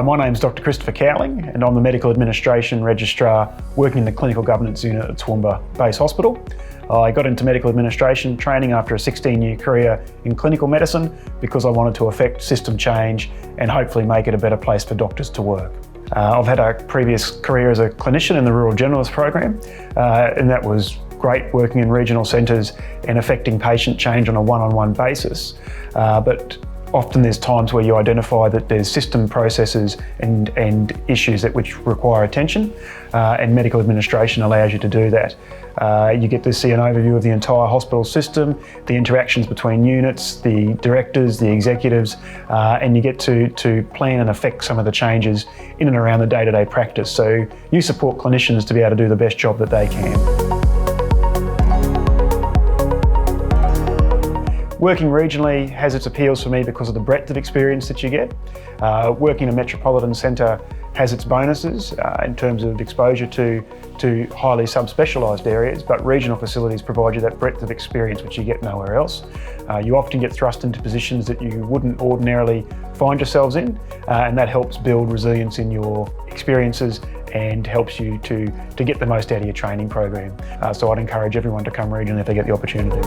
Hi, my name's Dr. Christopher Cowling and I'm the Medical Administration Registrar working in the Clinical Governance Unit at Toowoomba Base Hospital. I got into medical administration training after a 16-year career in clinical medicine because I wanted to affect system change and hopefully make it a better place for doctors to work. I've had a previous career as a clinician in the Rural Generalist Program and that was great working in regional centres and affecting patient change on a one-on-one basis. But often there's times where you identify that there's system processes and issues that which require attention, and medical administration allows you to do that. You get to see an overview of the entire hospital system, the interactions between units, the directors, the executives, and you get to plan and affect some of the changes in and around the day-to-day practice. So you support clinicians to be able to do the best job that they can. Working regionally has its appeals for me because of the breadth of experience that you get. Working in a metropolitan centre has its bonuses in terms of exposure to highly subspecialised areas, but regional facilities provide you that breadth of experience which you get nowhere else. You often get thrust into positions that you wouldn't ordinarily find yourselves in, and that helps build resilience in your experiences and helps you to get the most out of your training program. So I'd encourage everyone to come regionally if they get the opportunity.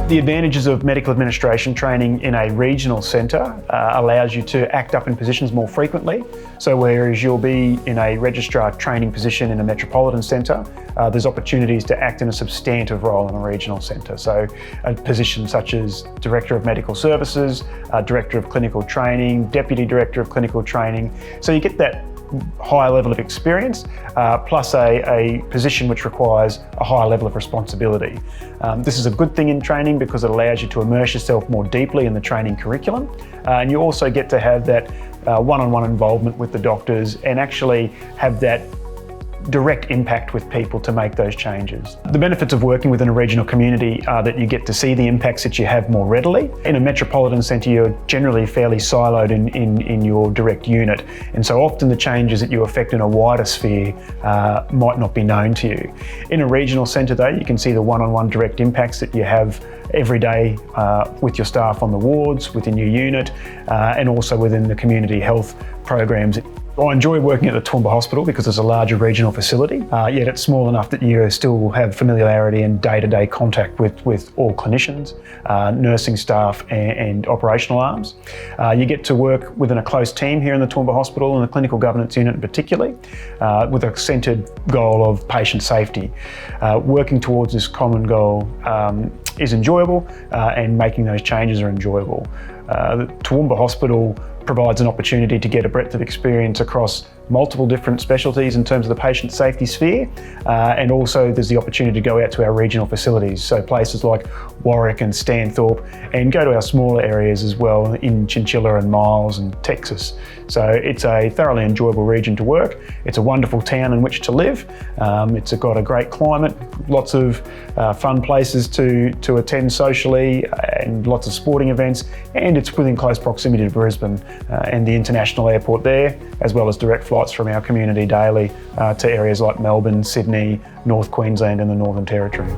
The advantages of medical administration training in a regional centre allows you to act up in positions more frequently. So whereas you'll be in a registrar training position in a metropolitan centre, there's opportunities to act in a substantive role in a regional centre. So a position such as Director of Medical Services, Director of Clinical Training, Deputy Director of Clinical Training. So you get that higher level of experience, plus a position which requires a higher level of responsibility. This is a good thing in training because it allows you to immerse yourself more deeply in the training curriculum, and you also get to have that one-on-one involvement with the doctors and actually have that direct impact with people to make those changes. The benefits of working within a regional community are that you get to see the impacts that you have more readily. In a metropolitan centre, you're generally fairly siloed in your direct unit, and so often the changes that you affect in a wider sphere might not be known to you. In a regional centre though, you can see the one-on-one direct impacts that you have every day with your staff on the wards, within your unit, and also within the community health programs. I enjoy working at the Toowoomba Hospital because it's a larger regional facility, yet it's small enough that you still have familiarity and day-to-day contact with all clinicians, nursing staff and operational arms. You get to work within a close team here in the Toowoomba Hospital and the Clinical Governance Unit particularly, with a centred goal of patient safety. Working towards this common goal is enjoyable, and making those changes are enjoyable. The Toowoomba Hospital provides an opportunity to get a breadth of experience across multiple different specialties in terms of the patient safety sphere, and also there's the opportunity to go out to our regional facilities, so places like Warwick and Stanthorpe, and go to our smaller areas as well in Chinchilla and Miles and Texas. So it's a thoroughly enjoyable region to work. It's a wonderful town in which to live. It's got a great climate, lots of fun places to attend socially, and lots of sporting events, and it's within close proximity to Brisbane and the international airport there, as well as direct flights from our community daily to areas like Melbourne, Sydney, North Queensland and the Northern Territory.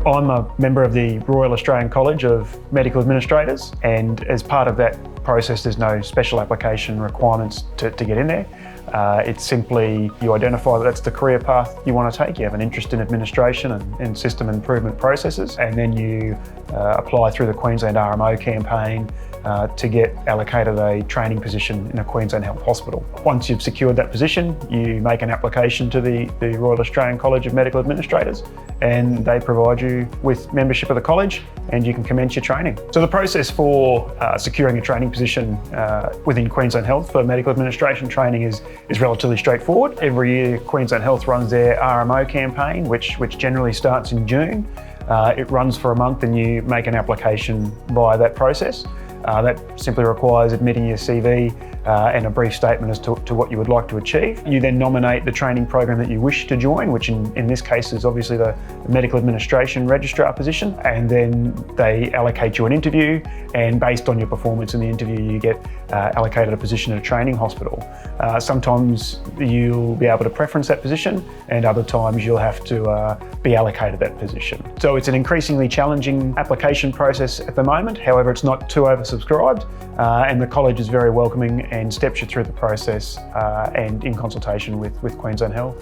I'm a member of the Royal Australian College of Medical Administrators, and as part of that process there's no special application requirements to get in there. It's simply you identify that that's the career path you want to take. You have an interest in administration and system improvement processes, and then you apply through the Queensland RMO campaign to get allocated a training position in a Queensland Health Hospital. Once you've secured that position, you make an application to the Royal Australian College of Medical Administrators, and they provide you with membership of the college and you can commence your training. So the process for securing a training position within Queensland Health for medical administration training is relatively straightforward. Every year Queensland Health runs their RMO campaign, which generally starts in June. It runs for a month and you make an application via that process. That simply requires admitting your CV and a brief statement as to what you would like to achieve. You then nominate the training program that you wish to join, which in this case is obviously the Medical Administration Registrar position, and then they allocate you an interview, and based on your performance in the interview you get allocated a position at a training hospital. Sometimes you'll be able to preference that position, and other times you'll have to be allocated that position. So it's an increasingly challenging application process at the moment. However, it's not too oversubscribed, and the college is very welcoming and steps you through the process and in consultation with Queensland Health.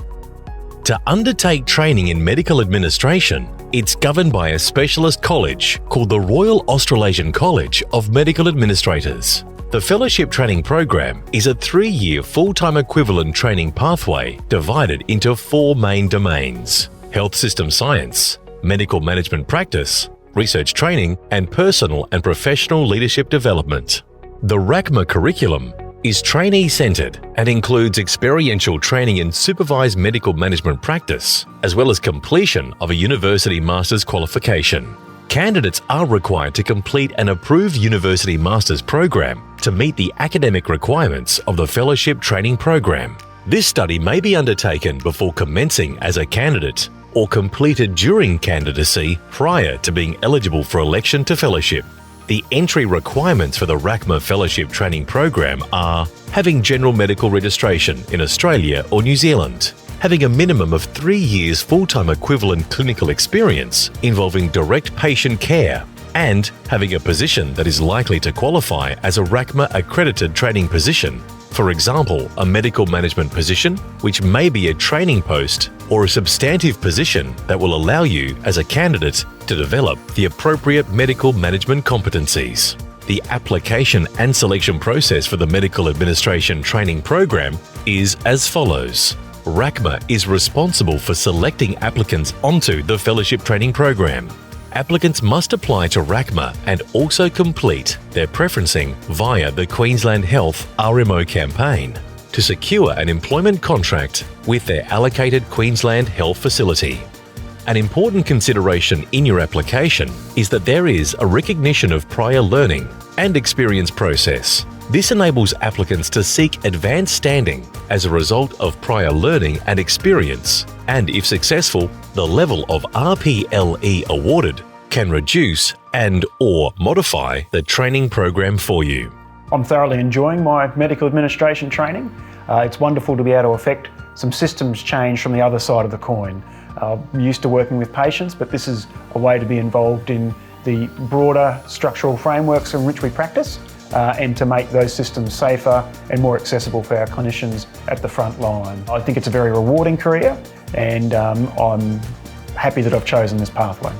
To undertake training in medical administration, it's governed by a specialist college called the Royal Australasian College of Medical Administrators. The Fellowship Training Program is a 3-year full-time equivalent training pathway divided into 4 main domains: health system science, medical management practice, research training, and personal and professional leadership development. The RACMA curriculum is trainee-centred and includes experiential training in supervised medical management practice, as well as completion of a university master's qualification. Candidates are required to complete an approved university master's program to meet the academic requirements of the Fellowship Training Program. This study may be undertaken before commencing as a candidate or completed during candidacy prior to being eligible for election to fellowship. The entry requirements for the RACMA Fellowship Training Program are having general medical registration in Australia or New Zealand, having a minimum of 3 years full-time equivalent clinical experience involving direct patient care, and having a position that is likely to qualify as a RACMA accredited training position. For example, a medical management position, which may be a training post or a substantive position that will allow you as a candidate to develop the appropriate medical management competencies. The application and selection process for the Medical Administration Training Program is as follows. RACMA is responsible for selecting applicants onto the Fellowship Training Program. Applicants must apply to RACMA and also complete their preferencing via the Queensland Health RMO campaign to secure an employment contract with their allocated Queensland Health facility. An important consideration in your application is that there is a recognition of prior learning and experience process. This enables applicants to seek advanced standing as a result of prior learning and experience, and if successful, the level of RPLE awarded can reduce and/or modify the training program for you. I'm thoroughly enjoying my medical administration training. It's wonderful to be able to affect some systems change from the other side of the coin. I'm used to working with patients, but this is a way to be involved in the broader structural frameworks in which we practice, and to make those systems safer and more accessible for our clinicians at the front line. I think it's a very rewarding career, and I'm happy that I've chosen this pathway.